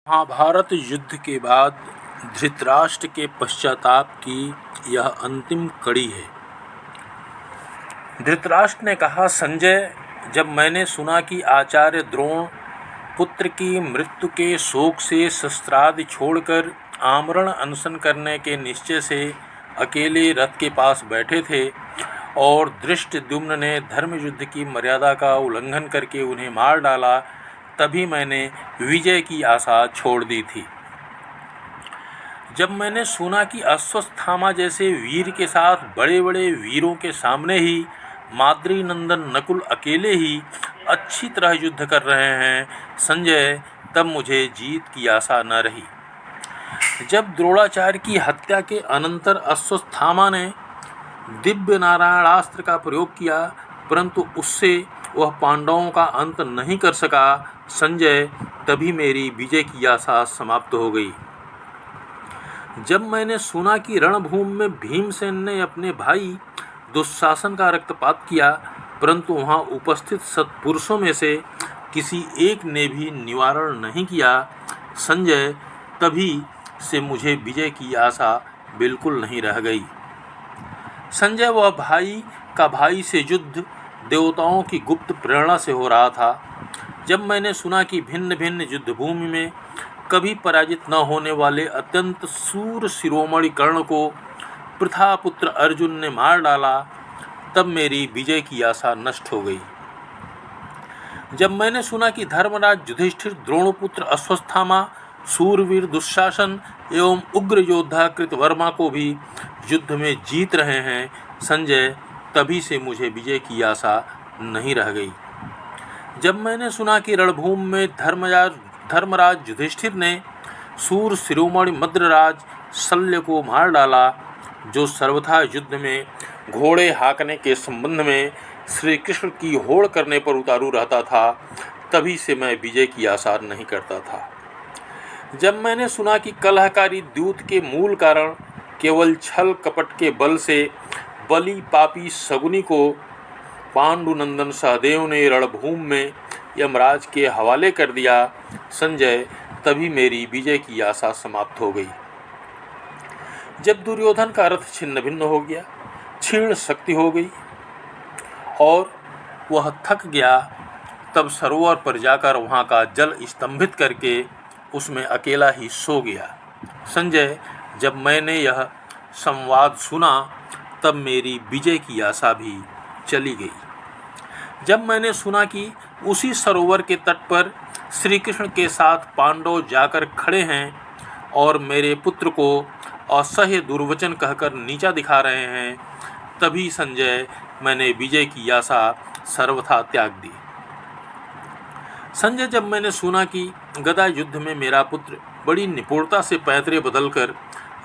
महाभारत युद्ध के बाद धृतराष्ट्र के पश्चाताप की यह अंतिम कड़ी है। धृतराष्ट्र ने कहा, संजय, जब मैंने सुना कि आचार्य द्रोण पुत्र की मृत्यु के शोक से शस्त्रादि छोड़कर आमरण अनशन करने के निश्चय से अकेले रथ के पास बैठे थे और धृष्टद्युम्न ने धर्म युद्ध की मर्यादा का उल्लंघन करके उन्हें मार डाला, तभी मैंने विजय की आशा छोड़ दी थी। जब मैंने सुना कि अश्वत्थामा जैसे वीर के साथ बड़े बड़े वीरों के सामने ही माद्री नंदन नकुल अकेले ही अच्छी तरह युद्ध कर रहे हैं, संजय, तब मुझे जीत की आशा न रही। जब द्रोणाचार्य की हत्या के अनंतर अश्वत्थामा ने दिव्य नारायणास्त्र का प्रयोग किया, परंतु उससे वह पांडवों का अंत नहीं कर सका, संजय, तभी मेरी विजय की आशा समाप्त हो गई। जब मैंने सुना कि रणभूमि में भीमसेन ने अपने भाई दुशासन का रक्तपात किया, परंतु वहां उपस्थित सत्पुरुषों में से किसी एक ने भी निवारण नहीं किया, संजय, तभी से मुझे विजय की आशा बिल्कुल नहीं रह गई। संजय, वह भाई का भाई से युद्ध देवताओं की गुप्त प्रेरणा से हो रहा था। जब मैंने सुना कि भिन्न भिन्न युद्धभूमि में कभी पराजित न होने वाले अत्यंत शूर शिरोमणि कर्ण को प्रथापुत्र अर्जुन ने मार डाला, तब मेरी विजय की आशा नष्ट हो गई। जब मैंने सुना कि धर्मराज युधिष्ठिर, द्रोणपुत्र अश्वत्थामा, शूरवीर दुशासन एवं उग्र योद्धा कृतवर्मा को भी युद्ध में जीत रहे हैं, संजय, तभी से मुझे विजय की आशा नहीं रह गई। जब मैंने सुना कि रणभूमि में धर्मराज युधिष्ठिर ने शूर शिरोमणि मद्रराज शल्य को मार डाला, जो सर्वथा युद्ध में घोड़े हाँकने के संबंध में श्री कृष्ण की होड़ करने पर उतारू रहता था, तभी से मैं विजय की आशा नहीं करता था। जब मैंने सुना कि कलहकारी द्यूत के मूल कारण केवल छल कपट के बल से बलि पापी शकुनी को पांडुनंदन सहदेव ने रणभूमि में यमराज के हवाले कर दिया, संजय, तभी मेरी विजय की आशा समाप्त हो गई। जब दुर्योधन का रथ छिन्न भिन्न हो गया, क्षीण शक्ति हो गई और वह थक गया, तब सरोवर पर जाकर वहाँ का जल स्तंभित करके उसमें अकेला ही सो गया। संजय, जब मैंने यह संवाद सुना, तब मेरी विजय की आशा भी चली गई। जब मैंने सुना कि उसी सरोवर के तट पर श्री कृष्ण के साथ पांडव जाकर खड़े हैं और मेरे पुत्र को असह्य दुर्वचन कहकर नीचा दिखा रहे हैं, तभी संजय, मैंने विजय की आशा सर्वथा त्याग दी। संजय, जब मैंने सुना कि गदा युद्ध में मेरा पुत्र बड़ी निपुणता से पैतरे बदलकर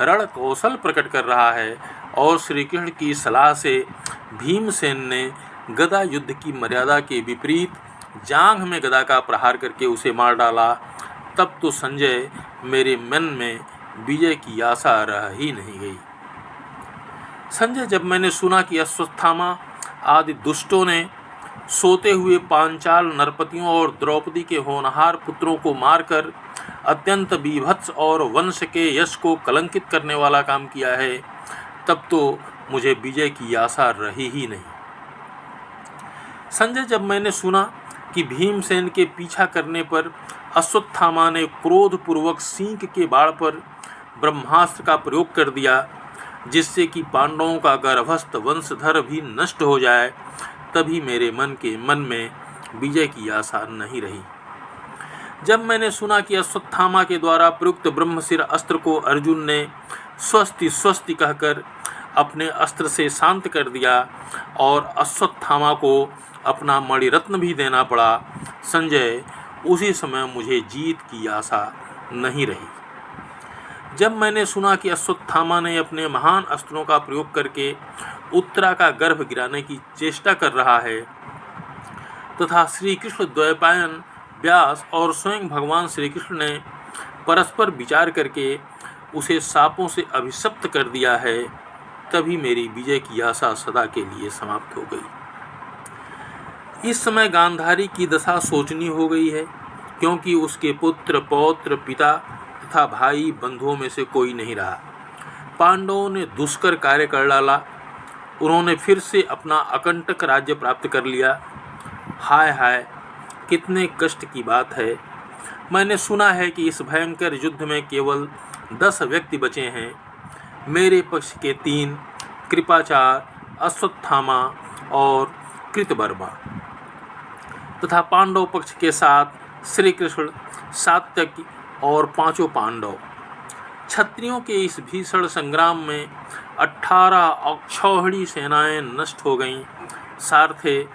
रण कौशल प्रकट कर रहा है और श्री कृष्ण की सलाह से भीमसेन ने गदा युद्ध की मर्यादा के विपरीत जांघ में गदा का प्रहार करके उसे मार डाला, तब तो संजय, मेरे मन में विजय की आशा रह ही नहीं गई। संजय, जब मैंने सुना कि अश्वत्थामा आदि दुष्टों ने सोते हुए पांचाल नरपतियों और द्रौपदी के होनहार पुत्रों को मारकर अत्यंत बीभत्स और वंश के यश को कलंकित करने वाला काम किया है, तब तो मुझे विजय की आशा रही ही नहीं। संजय, जब मैंने सुना कि भीमसेन के पीछा करने पर अश्वत्थामा ने क्रोधपूर्वक सींग के बाण पर ब्रह्मास्त्र का प्रयोग कर दिया, जिससे कि पांडवों का गर्भस्थ वंशधर भी नष्ट हो जाए, तभी मेरे मन में विजय की आशा नहीं रही। जब मैंने सुना कि अश्वत्थामा के द्वारा प्रयुक्त ब्रह्मशिर अस्त्र को अर्जुन ने स्वस्ति स्वस्ति कहकर अपने अस्त्र से शांत कर दिया और अश्वत्थामा को अपना मणिरत्न भी देना पड़ा, संजय, उसी समय मुझे जीत की आशा नहीं रही। जब मैंने सुना कि अश्वत्थामा ने अपने महान अस्त्रों का प्रयोग करके उत्तरा का गर्भ गिराने की चेष्टा कर रहा है तथा श्री कृष्ण द्वैपायन व्यास और स्वयं भगवान श्री कृष्ण ने परस्पर विचार करके उसे शापों से अभिशप्त कर दिया है, तभी मेरी विजय की आशा सदा के लिए समाप्त हो गई। इस समय गांधारी की दशा शोचनीय हो गई है, क्योंकि उसके पुत्र, पौत्र, पिता तथा भाई बंधुओं में से कोई नहीं रहा। पांडवों ने दुष्कर कार्य कर डाला। उन्होंने फिर से अपना अकंटक राज्य प्राप्त कर लिया। हाय हाय, कितने कष्ट की बात है। मैंने सुना है कि इस भयंकर युद्ध में केवल 10 व्यक्ति बचे हैं। मेरे पक्ष के 3, कृपाचार, अश्वत्थामा और कृतवर्मा, तथा पांडव पक्ष के 7 श्री कृष्ण, सात्यकी और 5 पांडव। क्षत्रियों के इस भीषण संग्राम में 18 अक्षौहिणी सेनाएं नष्ट हो गईं। सारथे,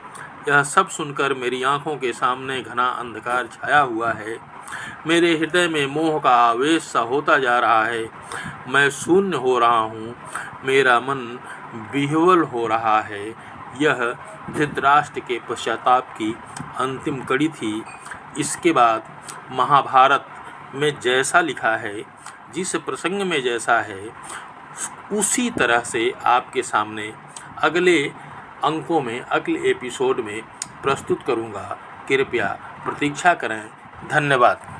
यह सब सुनकर मेरी आंखों के सामने घना अंधकार छाया हुआ है। मेरे हृदय में मोह का आवेश सा होता जा रहा है। मैं शून्य हो रहा हूँ। मेरा मन विह्वल हो रहा है। यह धृतराष्ट्र के पश्चाताप की अंतिम कड़ी थी। इसके बाद महाभारत में जैसा लिखा है, जिस प्रसंग में जैसा है, उसी तरह से आपके सामने अगले अंकों में, अगले एपिसोड में प्रस्तुत करूँगा। कृपया प्रतीक्षा करें। धन्यवाद।